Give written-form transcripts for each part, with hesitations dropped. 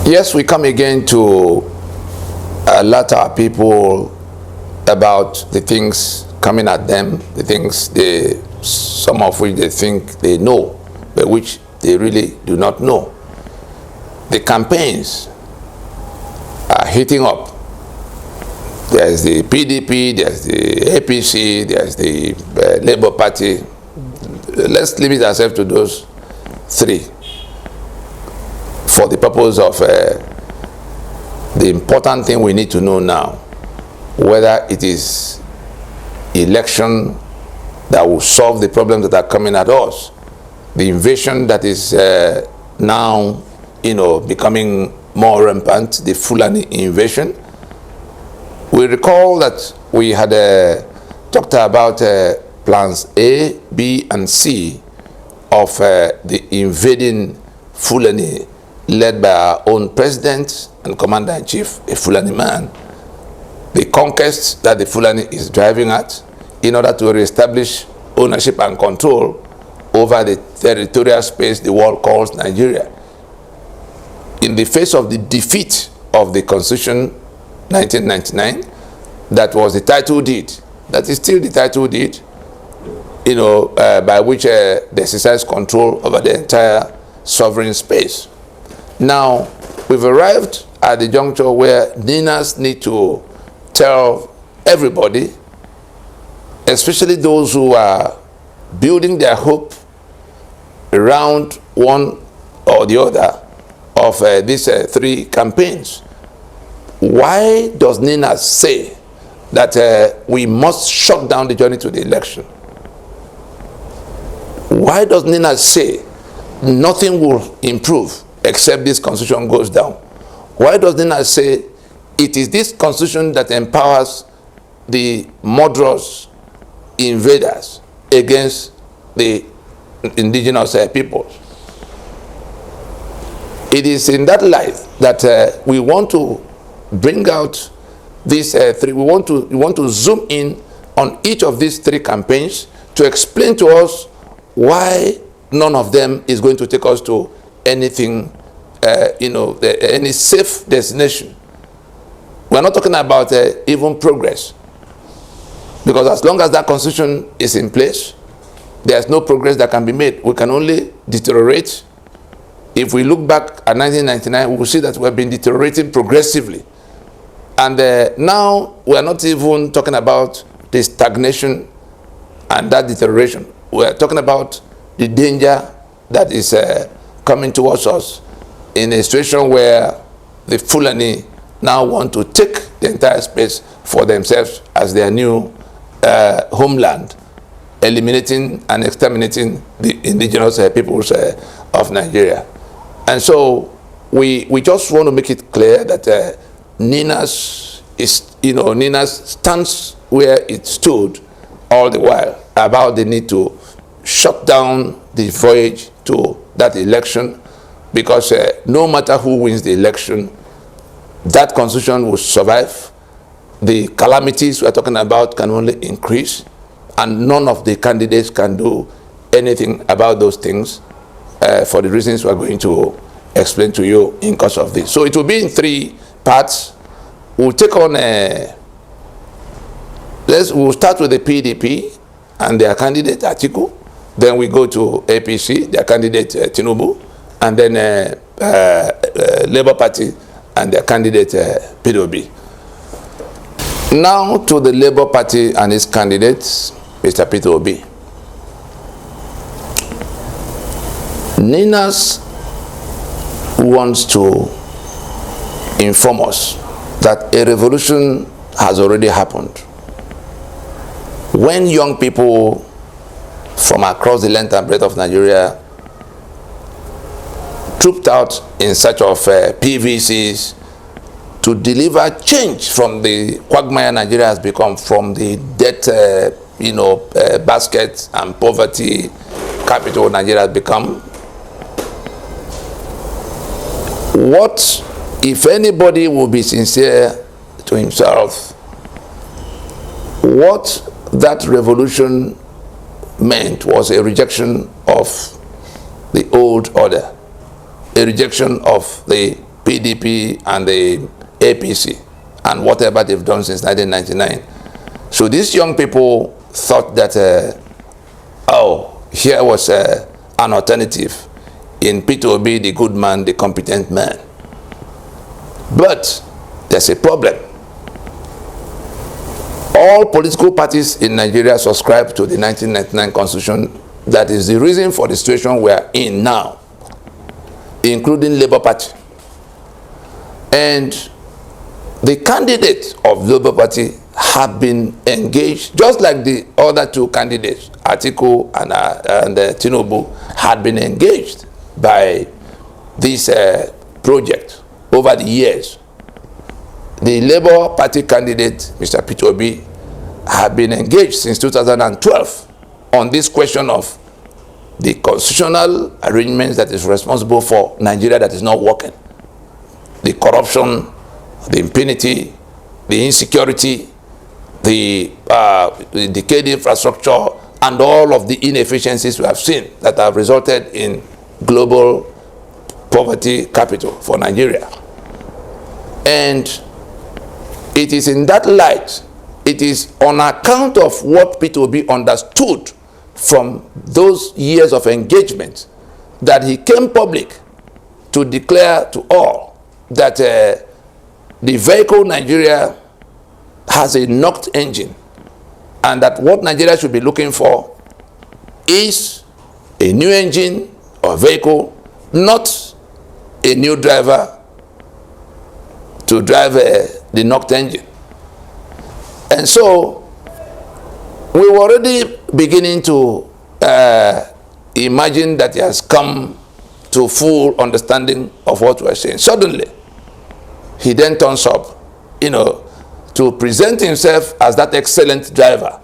Yes, we come again to alert our people about the things coming at them, the things some of which they think they know, but which they really do not know. The campaigns are heating up. There's the PDP, there's the APC, there's the Labour Party. Let's limit ourselves to those three for the purpose of the important thing we need to know now, whether it is election that will solve the problems that are coming at us, the invasion that is now, becoming more rampant, the Fulani invasion. We recall that we had talked about plans A, B, and C of the invading Fulani, led by our own president and commander-in-chief, a Fulani man. The conquest that the Fulani is driving at in order to reestablish ownership and control over the territorial space the world calls Nigeria. In the face of the defeat of the Constitution 1999, that was the title deed, that is still the title deed, by which they exercise control over the entire sovereign space. Now, we've arrived at the juncture where Ninas need to tell everybody, especially those who are building their hope around one or the other of these three campaigns. Why does Ninas say that we must shut down the journey to the election? Why does Ninas say nothing will improve except this constitution goes down? Why does Ninas say it is this constitution that empowers the murderous invaders against the indigenous peoples? It is in that light that we want to bring out these three. We want to zoom in on each of these three campaigns to explain to us why none of them is going to take us to anything, any safe destination. We're not talking about even progress, because as long as that constitution is in place, there's no progress that can be made. We can only deteriorate. If we look back at 1999, we will see that we've been deteriorating progressively. And now we're not even talking about the stagnation and that deterioration. We're talking about the danger that is coming towards us in a situation where the Fulani now want to take the entire space for themselves as their new homeland, eliminating and exterminating the indigenous peoples of Nigeria. And so we just want to make it clear that Ninas stands where it stood all the while about the need to shut down the voyage to that election, because no matter who wins the election, that constitution will survive. The calamities we're talking about can only increase, and none of the candidates can do anything about those things for the reasons we're going to explain to you in course of this. So it will be in three parts. We'll take on we'll start with the PDP and their candidate Atiku. Then we go to APC, their candidate Tinubu, and then Labour Party and their candidate PDOB. Now to the Labour Party and its candidate, Mr. PDOB. Ninas wants to inform us that a revolution has already happened. When young people from across the length and breadth of Nigeria trooped out in search of PVCs to deliver change from the quagmire Nigeria has become, from the debt basket and poverty capital Nigeria has become. What, if anybody will be sincere to himself, what that revolution meant was a rejection of the old order, a rejection of the PDP and the APC and whatever they've done since 1999. So these young people thought that, here was an alternative in Peter Obi, the good man, the competent man. But there's a problem. All political parties in Nigeria subscribe to the 1999 Constitution. That is the reason for the situation we are in now, including Labour Party. And the candidates of Labour Party have been engaged, just like the other two candidates, Atiku and Tinubu, had been engaged by this project over the years. The Labour Party candidate, Mr. Peter Obi, had been engaged since 2012 on this question of the constitutional arrangements that is responsible for Nigeria that is not working. The corruption, the impunity, the insecurity, the decayed infrastructure, and all of the inefficiencies we have seen that have resulted in global poverty capital for Nigeria. And it is in that light, it is on account of what Peter Obi understood from those years of engagement that he came public to declare to all that the vehicle Nigeria has a knocked engine, and that what Nigeria should be looking for is a new engine or vehicle, not a new driver to drive the knocked engine. And so we were already beginning to imagine that he has come to full understanding of what we are saying. Suddenly, he then turns up, to present himself as that excellent driver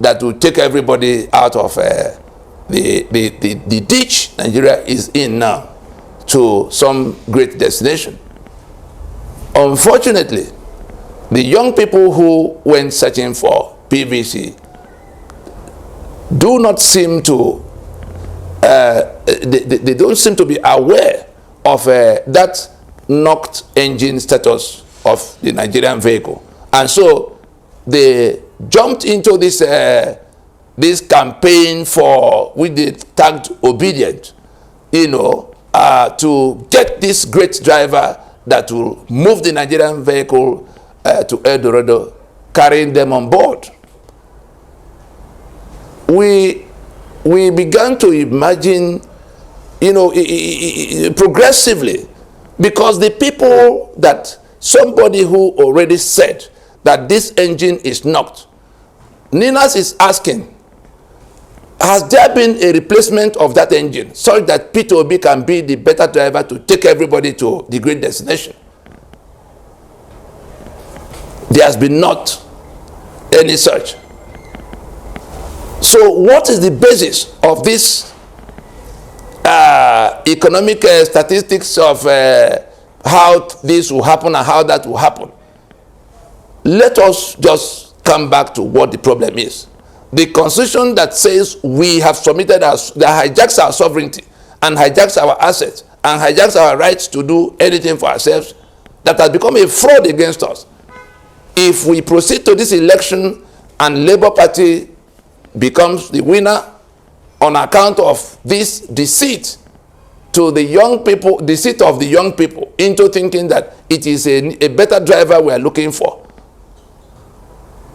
that will take everybody out of the ditch Nigeria is in now to some great destination. Unfortunately, the young people who went searching for PVC do not seem to, they don't seem to be aware of that knocked engine status of the Nigerian vehicle. And so they jumped into this this campaign for, which they tagged obedient, to get this great driver that will move the Nigerian vehicle to El Dorado, carrying them on board. We began to imagine, progressively, because the people that somebody who already said that this engine is knocked, Ninas is asking, has there been a replacement of that engine so that Peter Obi can be the better driver to take everybody to the great destination? There has been not any such. So what is the basis of this economic statistics of how this will happen and how that will happen? Let us just come back to what the problem is. The constitution that says we have submitted that hijacks our sovereignty and hijacks our assets and hijacks our rights to do anything for ourselves, that has become a fraud against us. If we proceed to this election and Labour Party becomes the winner on account of this deceit to the young people, deceit of the young people into thinking that it is a better driver we are looking for,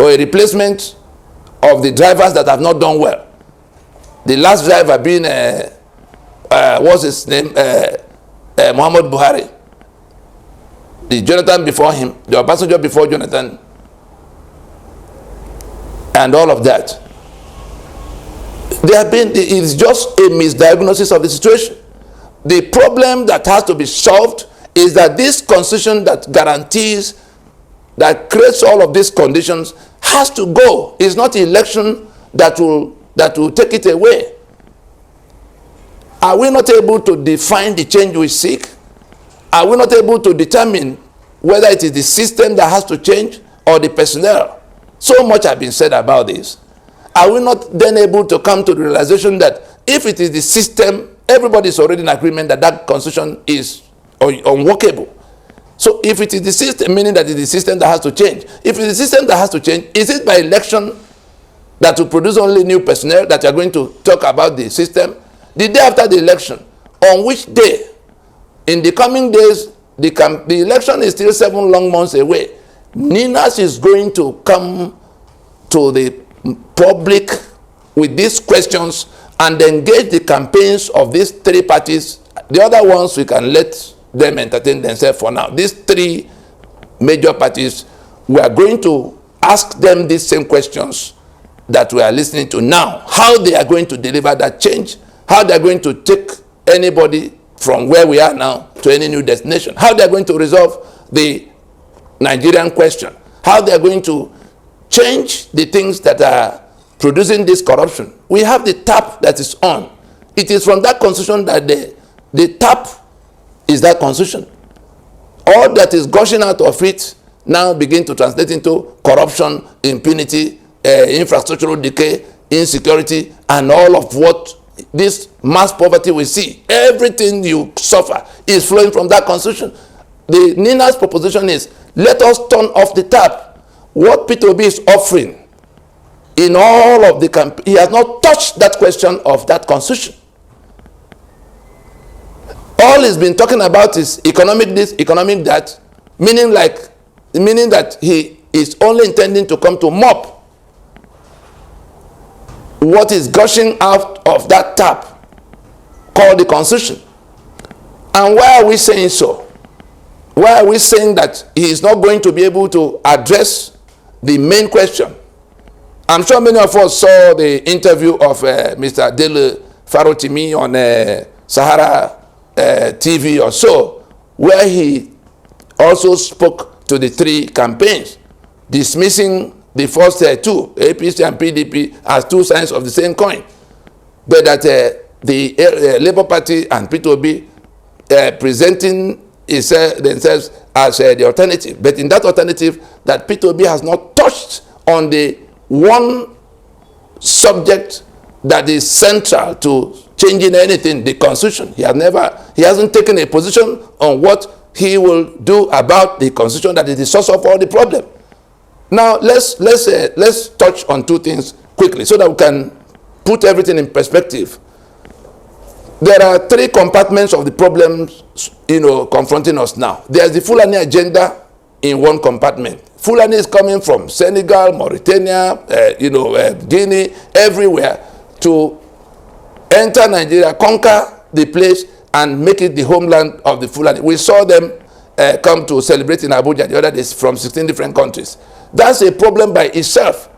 or a replacement of the drivers that have not done well. The last driver being, what's his name, Muhammad Buhari. The Jonathan before him, the Obasanjo before Jonathan, and all of that. It is just a misdiagnosis of the situation. The problem that has to be solved is that this constitution that guarantees, that creates all of these conditions, has to go. It's not election that will take it away. Are we not able to define the change we seek? Are we not able to determine whether it is the system that has to change or the personnel? So much has been said about this. Are we not then able to come to the realization that if it is the system, everybody is already in agreement that that constitution is unworkable, So if it is the system, meaning that it is the system that has to change. If it is the system that has to change, is it by election that will produce only new personnel that are going to talk about the system? The day after the election, on which day? In the coming days, the election is still 7 long months away. Ninas is going to come to the public with these questions and engage the campaigns of these 3 parties. The other ones, we can let them entertain themselves for now. These 3 major parties, we are going to ask them these same questions that we are listening to now. How they are going to deliver that change, how they are going to take anybody from where we are now to any new destination, how they are going to resolve the Nigerian question, how they are going to change the things that are producing this corruption. We have the tap that is on. It is from that constitution that the tap is that constitution. All that is gushing out of it now begin to translate into corruption, impunity, infrastructural decay, insecurity, and all of what this mass poverty we see. Everything you suffer is flowing from that constitution. The Nina's proposition is, let us turn off the tap. What P2B is offering in all of the campaign, he has not touched that question of that constitution. All he's been talking about is economic this, economic that, meaning that he is only intending to come to mop what is gushing out of that tap called the constitution. And why are we saying so? Why are we saying that he is not going to be able to address the main question? I'm sure many of us saw the interview of Mr. Dele Farotimi on Sahara TV or so, where he also spoke to the 3 campaigns, dismissing the first 2, APC and PDP, as 2 sides of the same coin, but that the Labour Party and P2B presenting themselves as the alternative. But in that alternative, that P2B has not touched on the one subject that is central to changing anything, the constitution. He hasn't taken a position on what he will do about the constitution that is the source of all the problem. Now let's touch on 2 things quickly so that we can put everything in perspective. There are 3 compartments of the problems, confronting us now. There's the Fulani agenda in one compartment. Fulani is coming from Senegal, Mauritania, Guinea, everywhere to enter Nigeria, conquer the place, and make it the homeland of the Fulani. We saw them come to celebrate in Abuja the other days from 16 different countries. That's a problem by itself.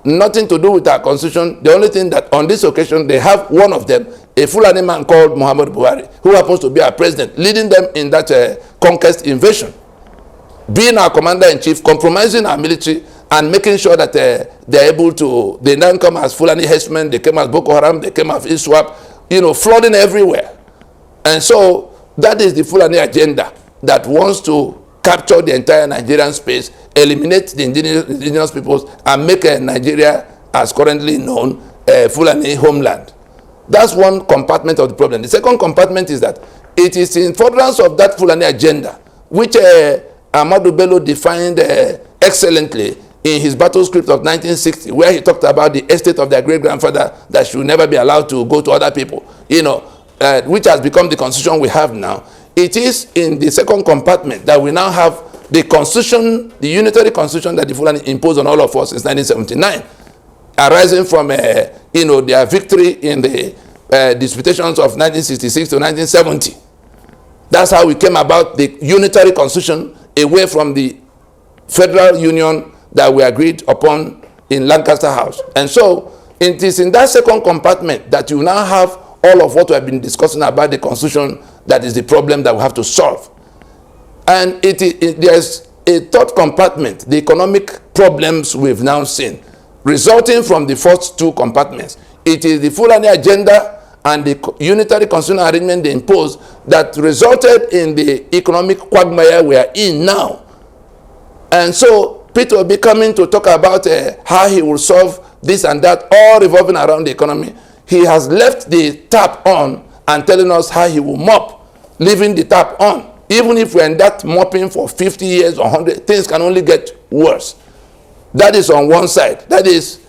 Nothing to do with our constitution. The only thing that on this occasion they have one of them, a Fulani man called Muhammad Buhari, who happens to be our president, leading them in that conquest invasion, being our commander-in-chief, compromising our military, and making sure that they're able to, they don't come as Fulani herdsmen, they came as Boko Haram, they came as ISWAP, flooding everywhere. And so that is the Fulani agenda that wants to capture the entire Nigerian space, eliminate the indigenous peoples, and make Nigeria, as currently known, Fulani homeland. That's one compartment of the problem. The second compartment is that it is in furtherance of that Fulani agenda, which Ahmadu Bello defined excellently in his battle script of 1960, where he talked about the estate of their great-grandfather that should never be allowed to go to other people, which has become the constitution we have now. It is in the second compartment that we now have the constitution, the unitary constitution that the Fulani imposed on all of us since 1979, arising from their victory in the disputations of 1966 to 1970. That's how we came about the unitary constitution, away from the federal union that we agreed upon in Lancaster House. And so it is in that second compartment that you now have all of what we have been discussing about the constitution that is the problem that we have to solve. And there's a third compartment, the economic problems we've now seen, resulting from the first 2 compartments. It is the Fulani agenda and the unitary constitutional arrangement they imposed that resulted in the economic quagmire we are in now. And so Peter will be coming to talk about how he will solve this and that, all revolving around the economy. He has left the tap on and telling us how he will mop, leaving the tap on. Even if we're in that mopping for 50 years or 100, things can only get worse. That is on one side. That is,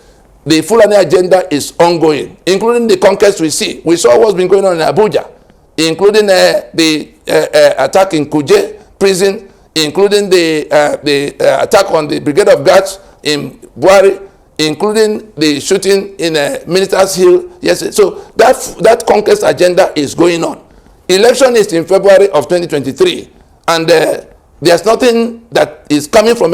the Fulani agenda is ongoing, including the conquest we see. We saw what's been going on in Abuja, including the attack in Kuje prison, including the attack on the Brigade of Guards in Buari, including the shooting in Ministers Hill. Yes, so that conquest agenda is going on. Election is in February of 2023, and there's nothing that is coming from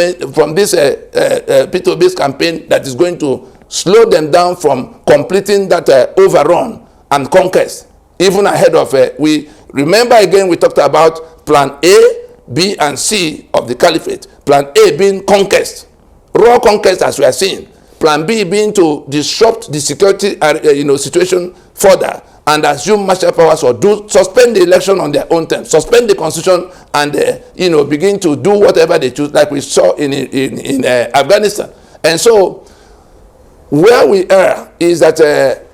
this P2B's campaign that is going to slow them down from completing that overrun and conquest, even ahead of we remember again we talked about plan A, B, and C of the caliphate. Plan A being conquest, raw conquest as we are seeing. Plan B being to disrupt the security situation further and assume martial powers, or suspend the election on their own terms, suspend the constitution, and begin to do whatever they choose, like we saw in Afghanistan. And so where we are is that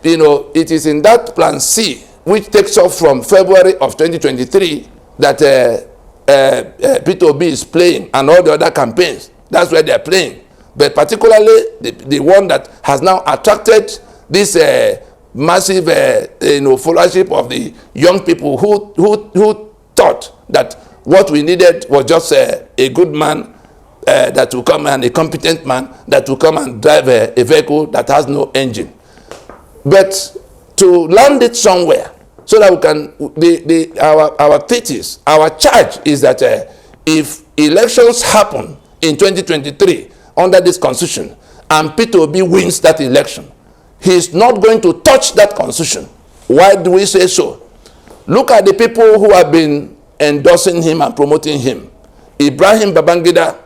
it is in that plan C, which takes off from February of 2023, that P2B is playing, and all the other campaigns. That's where they are playing. But particularly the one that has now attracted this massive followership of the young people who thought that what we needed was just a good man that will come, and a competent man that will come and drive a vehicle that has no engine. But to land it somewhere so that we can, our thesis, our charge is that if elections happen in 2023 under this constitution and P2B wins that election, he is not going to touch that constitution. Why do we say so? Look at the people who have been endorsing him and promoting him. Ibrahim Babangida,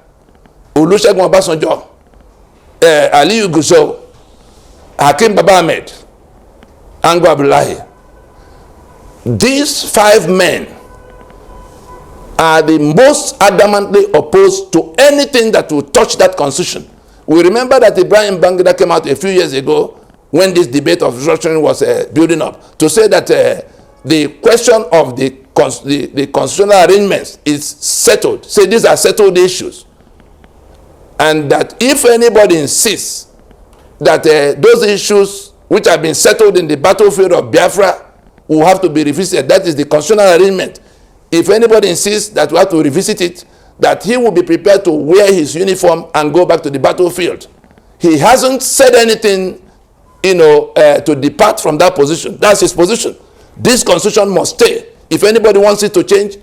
Olusegun Obasanjo, Aliyu Gusau, Hakim Baba Ahmed, Ango Abdullahi. These five men are the most adamantly opposed to anything that will touch that constitution. We remember that Ibrahim Babangida came out a few years ago when this debate of restructuring was building up, to say that the question of the constitutional arrangements is settled. Say these are settled issues. And that if anybody insists that those issues which have been settled in the battlefield of Biafra will have to be revisited, that is the constitutional arrangement. If anybody insists that we have to revisit it, that he will be prepared to wear his uniform and go back to the battlefield. He hasn't said anything, to depart from that position. That's his position. This constitution must stay. If anybody wants it to change,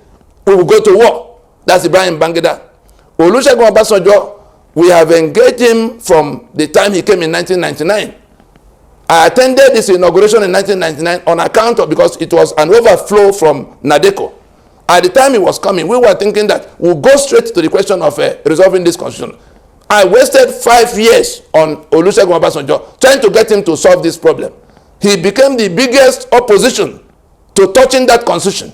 we will go to war. That's Ibrahim Babangida. Olusegun Obasanjo, we have engaged him from the time he came in 1999. I attended this inauguration in 1999 on account of, because it was an overflow from Nadeco. At the time he was coming, we were thinking that we'll go straight to the question of resolving this constitution. I wasted 5 years on Olusegun Obasanjo trying to get him to solve this problem. He became the biggest opposition to touching that constitution.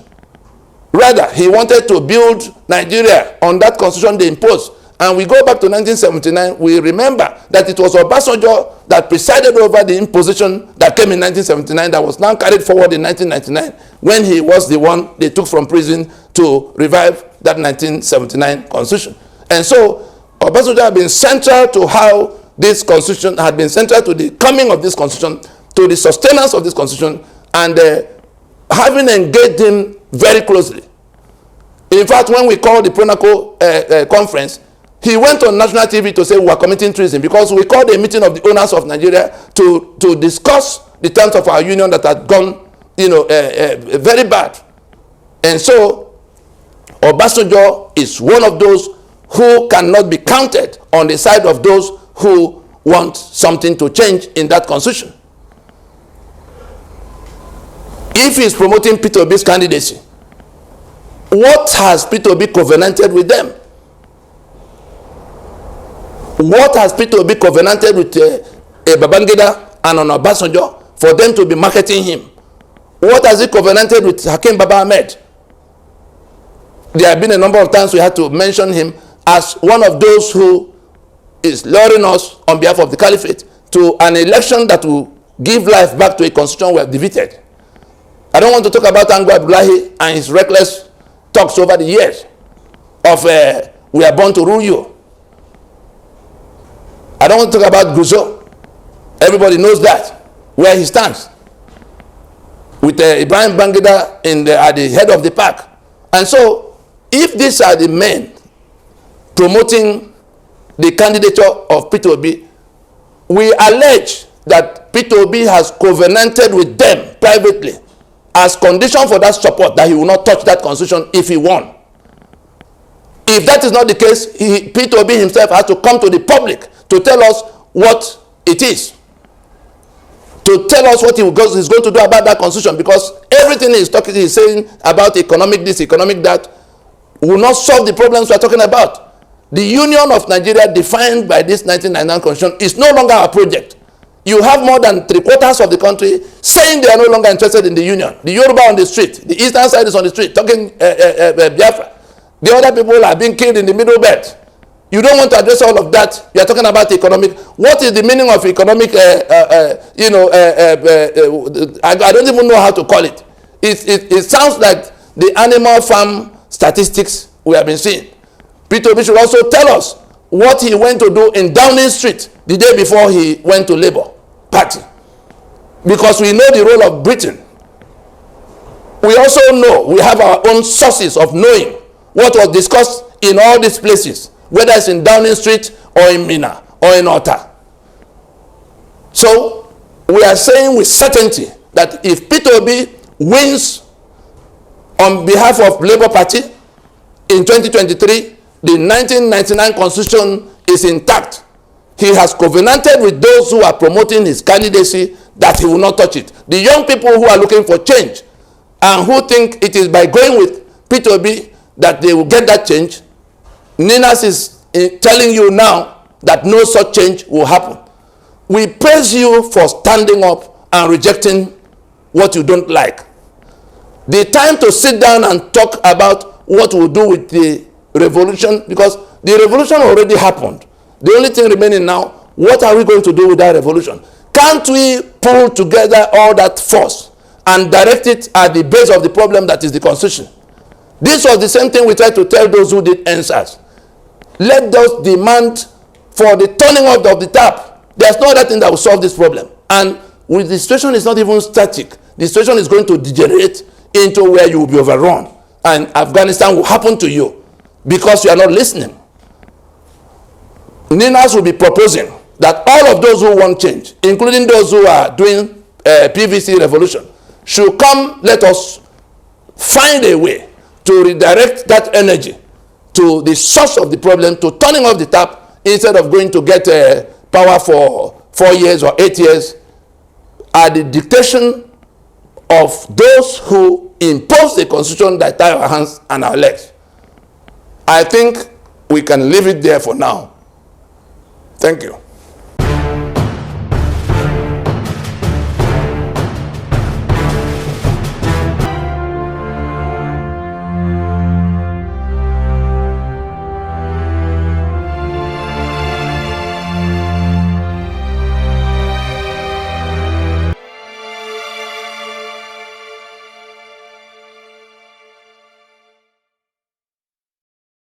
Rather, he wanted to build Nigeria on that constitution they imposed. And we go back to 1979, we remember that it was Obasanjo that presided over the imposition that came in 1979 that was now carried forward in 1999, when he was the one they took from prison to revive that 1979 constitution. And so Obasanjo had been central to how this constitution had been central to the coming of this constitution, to the sustenance of this constitution, and having engaged him very closely. In fact, when we called the Pronaco conference, he went on national TV to say we were committing treason, because we called a meeting of the owners of Nigeria to discuss the terms of our union that had gone, very bad. And so Obasanjo is one of those who cannot be counted on the side of those who want something to change in that constitution. If he is promoting P2B's candidacy, what has P2B covenanted with them? What has P2B covenanted with Babangida and Obasanjo for them to be marketing him? What has he covenanted with Hakim Baba Ahmed? There have been a number of times we had to mention him as one of those who is luring us on behalf of the caliphate to an election that will give life back to a constitution we have defeated. I don't want to talk about Ango Abdullahi and his reckless talks over the years of we are born to rule you. I don't want to talk about Guzo. Everybody knows that, where he stands. With Ibrahim Bangida at the head of the pack. And so, if these are the men promoting the candidature of Peter Obi, we allege that Peter Obi has covenanted with them privately as condition for that support that he will not touch that constitution if he won. If that is not the case, Peter Obi himself has to come to the public to tell us what it is, to tell us what he's going to do about that constitution, because everything he's saying about economic this, economic that, will not solve the problems we're talking about. The Union of Nigeria, defined by this 1999 constitution, is no longer a project. You have more than 3/4 of the country saying they are no longer interested in the Union. The Yoruba on the street, the eastern side is on the street talking Biafra. The other people are being killed in the middle belt. You don't want to address all of that. You are talking about economic. What is the meaning of economic? I don't even know how to call it. It sounds like the animal farm statistics we have been seeing. Peter Obi should also tell us what he went to do in Downing Street the day before he went to Labour Party, because we know the role of Britain. We also know, we have our own sources of knowing what was discussed in all these places, whether it's in Downing Street or in Mina or in Otta. So we are saying with certainty that if Peter Obi wins on behalf of Labour Party in 2023, the 1999 constitution is intact. He has covenanted with those who are promoting his candidacy that he will not touch it. The young people who are looking for change and who think it is by going with Peter Obi that they will get that change, Ninas is telling you now that no such change will happen. We praise you for standing up and rejecting what you don't like. The time to sit down and talk about what we'll do with the revolution, because the revolution already happened. The only thing remaining now, what are we going to do with that revolution? Can't we pull together all that force and direct it at the base of the problem that is the constitution? This was the same thing we tried to tell those who did answers. Let those demand for the turning off of the tap. There's no other thing that will solve this problem. And with the situation is not even static. The situation is going to degenerate into where you will be overrun. And Afghanistan will happen to you because you are not listening. Ninas will be proposing that all of those who want change, including those who are doing PVC revolution, should come. Let us find a way to redirect that energy to the source of the problem, to turning off the tap, instead of going to get power for 4 years or 8 years at the dictation of those who impose the constitution that tie our hands and our legs. I think we can leave it there for now. Thank you.